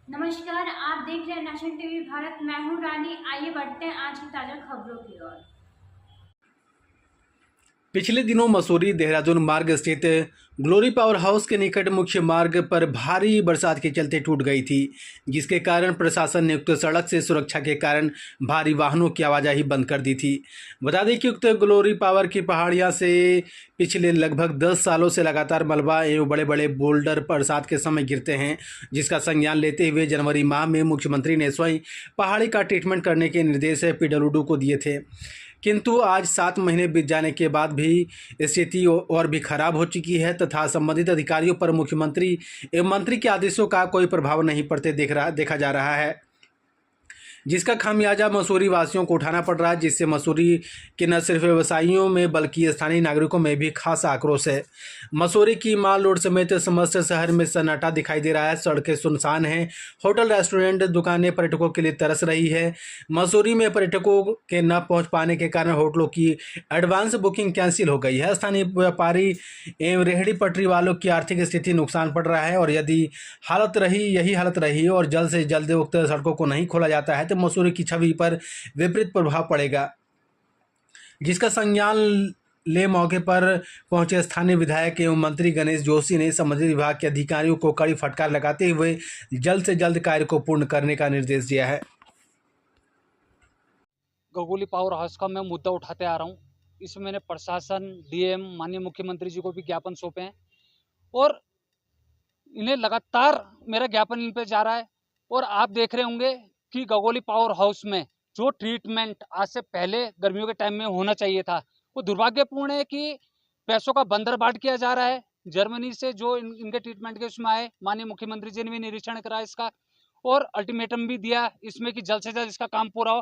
नमस्कार, आप देख रहे हैं नेशनल टीवी भारत। मैं हूं रानी। आइए बढ़ते हैं आज की ताजा खबरों की ओर। पिछले दिनों मसूरी देहरादून मार्ग स्थित ग्लोरी पावर हाउस के निकट मुख्य मार्ग पर भारी बरसात के चलते टूट गई थी, जिसके कारण प्रशासन ने उक्त सड़क से सुरक्षा के कारण भारी वाहनों की आवाजाही बंद कर दी थी। बता दें कि उक्त ग्लोरी पावर की पहाड़ियां से पिछले लगभग 10 सालों से लगातार मलबा एवं बड़े बड़े बोल्डर बरसात के समय गिरते हैं, जिसका संज्ञान लेते हुए जनवरी माह में मुख्यमंत्री ने स्वयं पहाड़ी का ट्रीटमेंट करने के निर्देश पीडब्ल्यूडी को दिए थे। किंतु आज 7 महीने बीत जाने के बाद भी स्थिति और भी खराब हो चुकी है तथा संबंधित अधिकारियों पर मुख्यमंत्री एवं मंत्री के आदेशों का कोई प्रभाव नहीं पड़ते देखा जा रहा है, जिसका खामियाजा मसूरी वासियों को उठाना पड़ रहा है, जिससे मसूरी के न सिर्फ व्यवसायियों में बल्कि स्थानीय नागरिकों में भी खासा आक्रोश है। मसूरी की माल रोड समेत समस्त शहर में सन्नाटा दिखाई दे रहा है। सड़कें सुनसान हैं, होटल रेस्टोरेंट दुकानें पर्यटकों के लिए तरस रही है। मसूरी में पर्यटकों के न पहुंच पाने के कारण होटलों की एडवांस बुकिंग कैंसिल हो गई है। स्थानीय व्यापारी एवं रेहड़ी पटरी वालों की आर्थिक स्थिति नुकसान पड़ रहा है और यदि यही हालत रही और जल्द से जल्द उक्त सड़कों को नहीं खोला जाता है तो मसूरी की छवि पर विपरीत प्रभाव पड़ेगा, जिसका संज्ञान ले मौके पर पहुंचे स्थानीय विधायक एवं मंत्री गणेश जोशी ने संबंधित विभाग के अधिकारियों को कड़ी फटकार लगाते हुए जल्द से जल्द कार्य को पूर्ण करने का निर्देश दिया है। गगोली पावर हाउस का मैं मुद्दा उठाते आ रहा हूँ। इसमें मैंने प्रशासन, डीएम, माननीय मुख्यमंत्री जी को भी ज्ञापन सौंपे हैं और इन्हें लगातार मेरा ज्ञापन इन पे जा रहा है। और आप देख रहे होंगे कि गगोली पावर हाउस में जो ट्रीटमेंट आज से पहले गर्मियों के टाइम में होना चाहिए था, वो दुर्भाग्यपूर्ण है कि पैसों का बंदरबाट किया जा रहा है। जर्मनी से जो इनके ट्रीटमेंट के उसमें आए, माननीय मुख्यमंत्री जी ने भी निरीक्षण करा इसका और अल्टीमेटम भी दिया इसमें कि जल्द से जल्द इसका काम पूरा हो।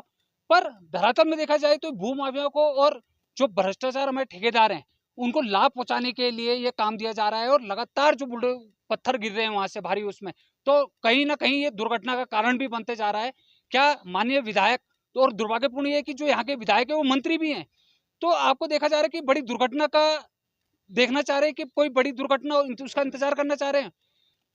पर धरातल में देखा जाए तो भूमाफिया को और जो भ्रष्टाचार हमारे ठेकेदार हैं उनको लाभ पहुंचाने के लिए ये काम दिया जा रहा है और लगातार जो बुलडो पत्थर गिर रहे हैं वहां से भारी, उसमें तो कहीं ना कहीं ये दुर्घटना का कारण भी बनते जा रहा है। क्या माननीय विधायक, तो और दुर्भाग्यपूर्ण ये है कि जो यहाँ के विधायक है वो मंत्री भी हैं, तो आपको देखा जा रहा है कि बड़ी दुर्घटना का देखना चाह रहे हैं कि कोई बड़ी दुर्घटना उसका इंतजार करना चाह रहे हैं।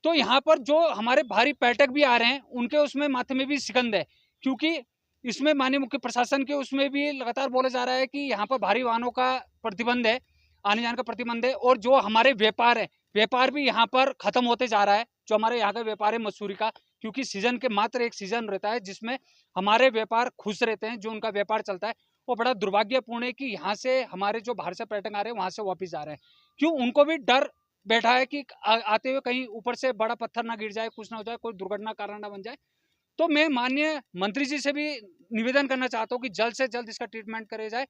तो यहाँ पर जो हमारे भारी पर्यटक भी आ रहे हैं उनके उसमें माथे में भी सिकंद है, क्योंकि इसमें माननीय मुख्य प्रशासन के उसमें भी लगातार बोला जा रहा है कि यहाँ पर भारी वाहनों का प्रतिबंध है, आने जाने का प्रतिबंध है। और जो हमारे व्यापार है, व्यापार भी यहाँ पर खत्म होते जा रहा है। जो हमारे यहाँ का व्यापार है मसूरी का, क्योंकि सीजन के मात्र एक सीजन रहता है जिसमें हमारे व्यापार खुश रहते हैं, जो उनका व्यापार चलता है। वो बड़ा दुर्भाग्यपूर्ण है कि यहाँ से हमारे जो बाहर से पर्यटक आ रहे हैं वहां से वापिस जा रहे हैं। क्यों? उनको भी डर बैठा है कि आते हुए कहीं ऊपर से बड़ा पत्थर ना गिर जाए, कुछ ना हो जाए, कोई दुर्घटना कारण ना बन जाए। तो मैं माननीय मंत्री जी से भी निवेदन करना चाहता हूँ कि जल्द से जल्द इसका ट्रीटमेंट करे जाए।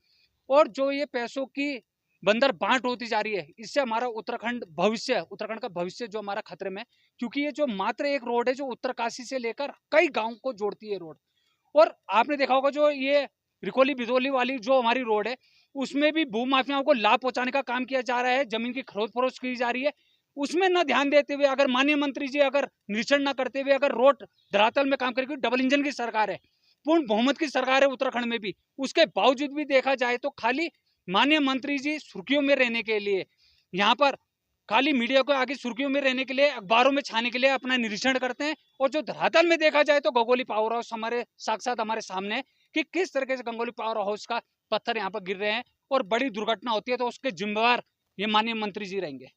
और जो ये पैसों की बंदर बांट होती जा रही है, इससे हमारा उत्तराखंड का भविष्य जो हमारा खतरे में, क्योंकि ये जो मात्र एक रोड है जो उत्तरकाशी से लेकर कई गांव को जोड़ती है रोड। और आपने देखा होगा जो ये रिकोली बिदोली वाली जो हमारी रोड है, उसमें भी भूमाफियाओं को लाभ पहुंचाने का काम किया जा रहा है, जमीन की खरीद फरोख्त की जा रही है। उसमें न ध्यान देते हुए अगर माननीय मंत्री जी अगर निरीक्षण न करते हुए अगर रोड धरातल में काम करेगी, डबल इंजन की सरकार है, पूर्ण बहुमत की सरकार है उत्तराखंड में भी, उसके बावजूद भी देखा जाए तो खाली माननीय मंत्री जी सुर्खियों में रहने के लिए, यहाँ पर खाली मीडिया को आगे सुर्खियों में रहने के लिए, अखबारों में छाने के लिए अपना निरीक्षण करते हैं। और जो धरातल में देखा जाए तो गगोली पावर हाउस हमारे साक्षात हमारे सामने है कि किस तरीके से गंगोली पावर हाउस का पत्थर यहाँ पर गिर रहे हैं और बड़ी दुर्घटना होती है तो उसके जिम्मेवार ये माननीय मंत्री जी रहेंगे।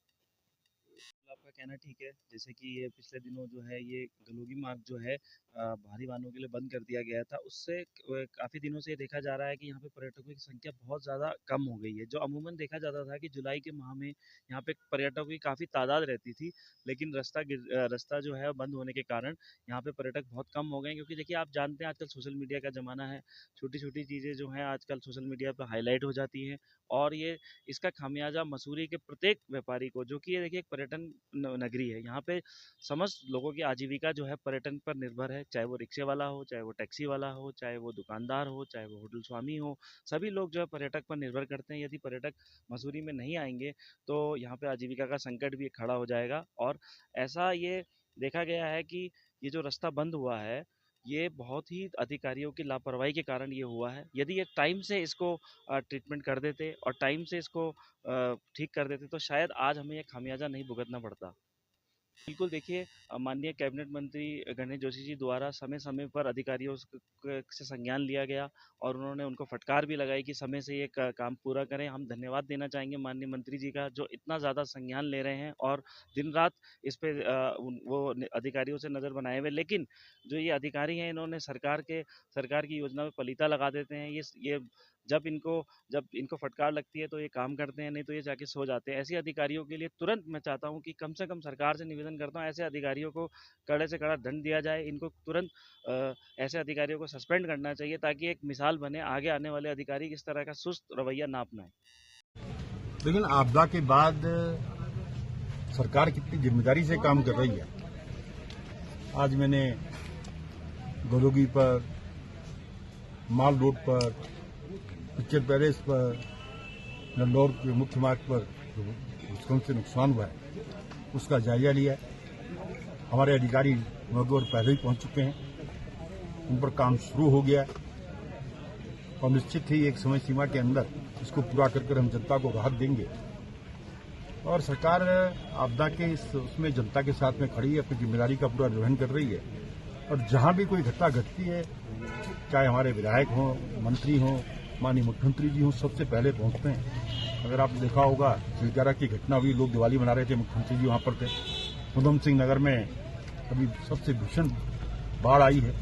आपका कहना ठीक है। जैसे कि ये पिछले दिनों जो है ये गलोगी मार्ग जो है भारी वाहनों के लिए बंद कर दिया गया था। उससे काफ़ी दिनों से ये देखा जा रहा है कि यहाँ पे पर्यटकों की संख्या बहुत ज़्यादा कम हो गई है। जो अमूमन देखा जाता था कि जुलाई के माह में यहाँ पे पर्यटकों की काफ़ी तादाद रहती थी, लेकिन रास्ता जो है बंद होने के कारण यहाँ पे पर्यटक बहुत कम हो गए हैं। क्योंकि देखिए आप जानते हैं आजकल सोशल मीडिया का ज़माना है। छोटी-छोटी चीज़ें जो हैं आजकल सोशल मीडिया पे हाइलाइट हो जाती हैं और ये इसका खामियाजा मसूरी के प्रत्येक व्यापारी को, जो कि ये देखिए एक पर्यटन नगरी है, यहाँ पे समस्त लोगों की आजीविका जो है पर्यटन पर निर्भर है। चाहे वो रिक्शे वाला हो, चाहे वो टैक्सी वाला हो, चाहे वो दुकानदार हो, चाहे वो होटल स्वामी हो, सभी लोग जो है पर्यटक पर निर्भर करते हैं। यदि पर्यटक मसूरी में नहीं आएंगे तो यहाँ पे आजीविका का संकट भी खड़ा हो जाएगा। और ऐसा ये देखा गया है कि ये जो रास्ता बंद हुआ है, ये बहुत ही अधिकारियों की लापरवाही के कारण ये हुआ है। यदि ये टाइम से इसको ट्रीटमेंट कर देते और टाइम से इसको ठीक कर देते तो शायद आज हमें ये खामियाजा नहीं भुगतना पड़ता। बिल्कुल देखिए, माननीय कैबिनेट मंत्री गणेश जोशी जी द्वारा समय समय पर अधिकारियों से संज्ञान लिया गया और उन्होंने उनको फटकार भी लगाई कि समय से ये काम पूरा करें। हम धन्यवाद देना चाहेंगे माननीय मंत्री जी का, जो इतना ज़्यादा संज्ञान ले रहे हैं और दिन रात इस पे अधिकारियों से नज़र बनाए हुए। लेकिन जो ये अधिकारी हैं, इन्होंने सरकार की योजना में पलीता लगा देते हैं। ये जब इनको फटकार लगती है तो ये काम करते हैं, नहीं तो ये जाके सो जाते हैं। ऐसे अधिकारियों के लिए तुरंत मैं चाहता हूँ कि कम से कम सरकार से निवेदन करता हूँ, ऐसे अधिकारियों को कड़े से कड़ा दंड दिया जाए। इनको तुरंत ऐसे अधिकारियों को सस्पेंड करना चाहिए, ताकि एक मिसाल बने, आगे आने वाले अधिकारी इस तरह का सुस्त रवैया ना अपनाएं। लेकिन आपदा के बाद सरकार कितनी जिम्मेदारी से काम कर रही है। आज मैंने गलोगी पर, माल रोड पर, पिक्चर पैलेस पर, नंदौर के मुख्य मार्ग पर जो भूस्खलन से नुकसान हुआ है उसका जायजा लिया। हमारे अधिकारी मौके पर पहले ही पहुंच चुके हैं, उन पर काम शुरू हो गया और निश्चित ही एक समय सीमा के अंदर इसको पूरा कर हम जनता को राहत देंगे। और सरकार आपदा के उसमें जनता के साथ में खड़ी है, अपनी जिम्मेदारी का पूरा निर्वहन कर रही है। और जहां भी कोई घटना घटती है, चाहे हमारे विधायक हों, मंत्री हों, माननीय मुख्यमंत्री जी हों, सबसे पहले पहुंचते हैं। अगर आपने देखा होगा, चिलकारा की घटना हुई, लोग दिवाली मना रहे थे, मुख्यमंत्री जी वहां पर थे। उधम सिंह नगर में अभी सबसे भीषण बाढ़ आई है,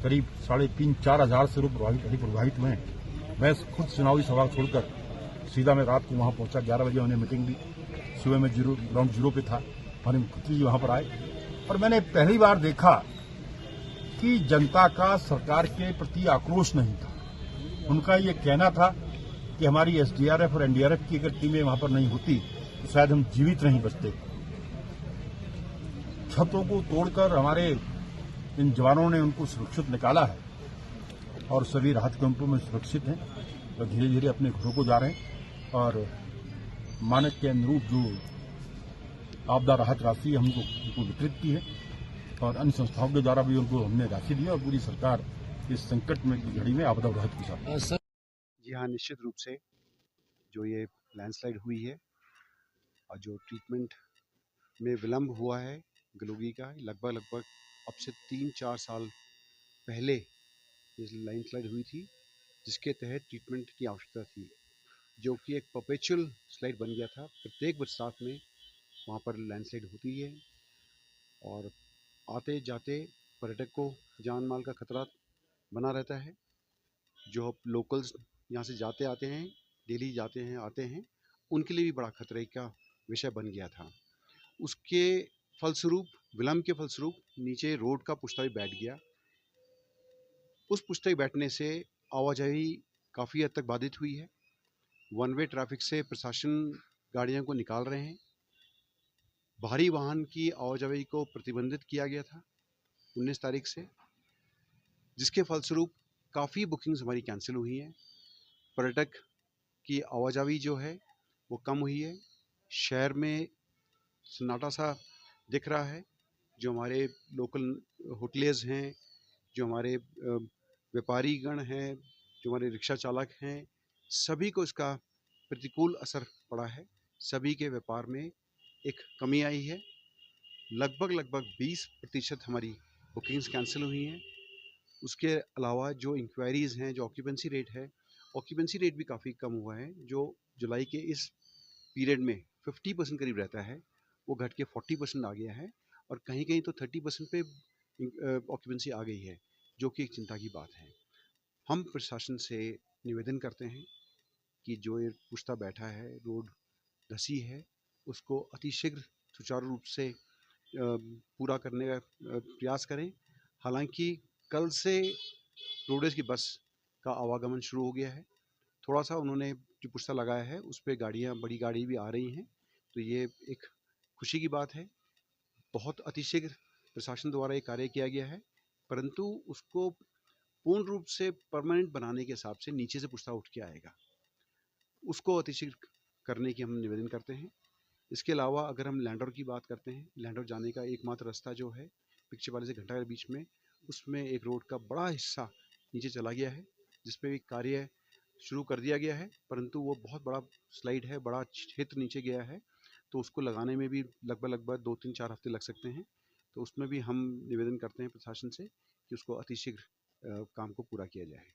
करीब 3,500-4 हजार से लोग प्रभावित हुए हैं। मैं खुद चुनावी सभा छोड़कर सीधा मैं रात को वहां पहुंचा, 11 बजे हमने मीटिंग दी, सुबह में ग्राउंड जीरो पे था, हमारे मुख्यमंत्री जी वहां पर आए और मैंने पहली बार देखा कि जनता का सरकार के प्रति आक्रोश नहीं था। उनका ये कहना था कि हमारी एसडीआरएफ और एनडीआरएफ की अगर टीमें वहां पर नहीं होती तो शायद हम जीवित नहीं बचते। छतों को तोड़कर हमारे इन जवानों ने उनको सुरक्षित निकाला है और सभी राहत कैंपों में सुरक्षित हैं और धीरे धीरे अपने घरों को जा रहे हैं। और मानक के अनुरूप जो आपदा राहत राशि हमको उनको वितरित की है और अन्य संस्थाओं के द्वारा भी उनको हमने राशि दी और पूरी सरकार इस संकट में की घड़ी में आपदा राहत के साथ। जी हाँ, निश्चित रूप से जो ये लैंडस्लाइड हुई है और जो ट्रीटमेंट में विलम्ब हुआ है गलोगी का, लगभग अब से 3-4 साल पहले ये लैंडस्लाइड हुई थी, जिसके तहत ट्रीटमेंट की आवश्यकता थी, जो कि एक परपेचुअल स्लाइड बन गया था। प्रत्येक बरसात में वहाँ पर लैंडस्लाइड होती है और आते जाते पर्यटक को जान माल का खतरा बना रहता है। जो लोकल्स यहाँ से जाते आते हैं, डेली जाते हैं आते हैं, उनके लिए भी बड़ा खतरे का विषय बन गया था। उसके फलस्वरूप, विलम्ब के फलस्वरूप नीचे रोड का पुश्ता भी बैठ गया। उस पुश्ते बैठने से आवाजाही काफ़ी हद तक बाधित हुई है। वन वे ट्रैफिक से प्रशासन गाड़ियों को निकाल रहे हैं। भारी वाहन की आवाजाही को प्रतिबंधित किया गया था 19 तारीख से, जिसके फलस्वरूप काफ़ी बुकिंग्स हमारी कैंसिल हुई हैं। पर्यटक की आवाजाही जो है वो कम हुई है। शहर में सन्नाटा सा दिख रहा है। जो हमारे लोकल होटलेज हैं, जो हमारे व्यापारीगण हैं, जो हमारे रिक्शा चालक हैं, सभी को इसका प्रतिकूल असर पड़ा है। सभी के व्यापार में एक कमी आई है। लगभग 20% हमारी बुकिंग्स कैंसिल हुई हैं। उसके अलावा जो इंक्वायरीज़ हैं, जो ऑक्यूपेंसी रेट है, ऑक्यूपेंसी रेट भी काफ़ी कम हुआ है। जो जुलाई के इस पीरियड में 50% करीब रहता है, वो घट के 40% आ गया है और कहीं कहीं तो 30% पे ऑक्यूपेंसी आ गई है, जो कि एक चिंता की बात है। हम प्रशासन से निवेदन करते हैं कि जो ये पुश्ता बैठा है, रोड धसी है, उसको अतिशीघ्र सुचारू रूप से पूरा करने का प्रयास करें। हालांकि कल से रोडवेज की बस का आवागमन शुरू हो गया है। थोड़ा सा उन्होंने जो पुश्ता लगाया है उस पर गाड़ियाँ, बड़ी गाड़ी भी आ रही हैं, तो ये एक खुशी की बात है। बहुत अतिशीघ्र प्रशासन द्वारा ये कार्य किया गया है, परंतु उसको पूर्ण रूप से परमानेंट बनाने के हिसाब से नीचे से पुश्ता उठ के आएगा, उसको अतिशीघ्र करने की हम निवेदन करते हैं। इसके अलावा अगर हम लैंडौर की बात करते हैं, लैंडौर जाने का एकमात्र रास्ता जो है पिक्चर वाले से घंटा के बीच में, उसमें एक रोड का बड़ा हिस्सा नीचे चला गया है, जिस पे भी कार्य शुरू कर दिया गया है, परंतु वो बहुत बड़ा स्लाइड है, बड़ा क्षेत्र नीचे गया है, तो उसको लगाने में भी लगभग 2-3-4 हफ्ते लग सकते हैं। तो उसमें भी हम निवेदन करते हैं प्रशासन से कि उसको अतिशीघ्र काम को पूरा किया जाए।